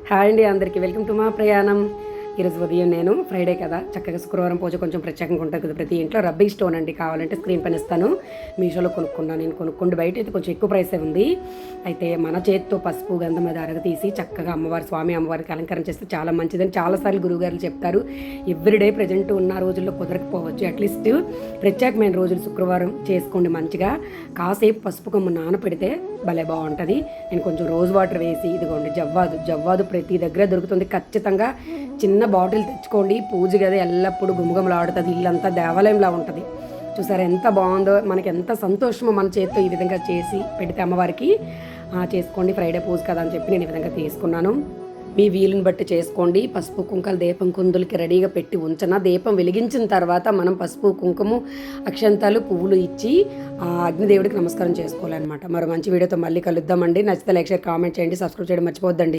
Hi అండి, అందరికీ welcome to మా ప్రయాణం. ఈరోజు ఉదయం నేను ఫ్రైడే కదా, చక్కగా శుక్రవారం పూజ కొంచెం ప్రత్యేకంగా ఉంటుంది కదా ప్రతి ఇంట్లో. రబ్బింగ్ స్టోన్ అండి, కావాలంటే స్క్రీన్ పైన ఇస్తాను. మీషోలో కొనుక్కున్నాను. నేను కొనుక్కుంటే బయట అయితే కొంచెం ఎక్కువ ప్రైసే ఉంది. అయితే మన చేతితో పసుపు గంధం అది అరగ తీసి చక్కగా అమ్మవారికి అలంకరణ చేస్తే చాలా మంచిదని చాలాసార్లు గురువుగారు చెప్తారు. ఎవ్రీడే ప్రజెంట్ ఉన్న రోజుల్లో కుదరకపోవచ్చు, అట్లీస్ట్ ప్రత్యేకమైన రోజులు శుక్రవారం చేసుకోండి. మంచిగా కాసేపు పసుపు కొమ్ము నానపెడితే భలే బాగుంటుంది. నేను కొంచెం రోజ్ వాటర్ వేసి, ఇదిగోండి జవ్వాదు ప్రతి దగ్గర దొరుకుతుంది. ఖచ్చితంగా చిన్న బాటిల్ తెచ్చుకోండి. పూజ గది ఎల్లప్పుడూ గుమగుమలాడుతుంది, ఇల్లంతా దేవాలయంలా ఉంటుంది. చూసారా ఎంత బాగుందో, మనకి ఎంత సంతోషమో మన చేతితో ఈ విధంగా చేసి పెడితే అమ్మవారికి. చేసుకోండి, ఫ్రైడే పూజ కదా అని చెప్పి నేను ఈ విధంగా తీసుకున్నాను. మీ వీలుని బట్టి చేసుకోండి. పసుపు కుంకాలు దీపం కుందులకి రెడీగా పెట్టి ఉంచిన దీపం వెలిగించిన తర్వాత మనం పసుపు కుంకుమ అక్షంతాలు పువ్వులు ఇచ్చి ఆ అగ్నిదేవుడికి నమస్కారం చేసుకోవాలన్నమాట. మరో మంచి వీడియోతో మళ్ళీ కలుద్దామండి. నచ్చితే లైక్ షేర్ కామెంట్ చేయండి, సబ్స్క్రైబ్ చేయడం మర్చిపోవద్దండి.